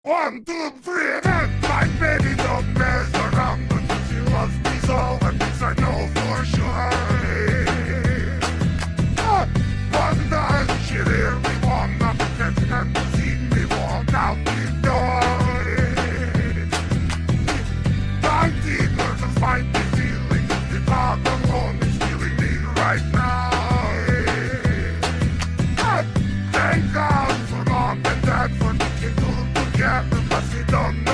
1, 2, 3, and my baby don't mess around, but she loves me so, and this I know for sure. One time she really wanna and see me walk out the door. 19 years to fight the feeling, the thought alone is killing me right now. Thank God for mom and dad for taking two together, but she don't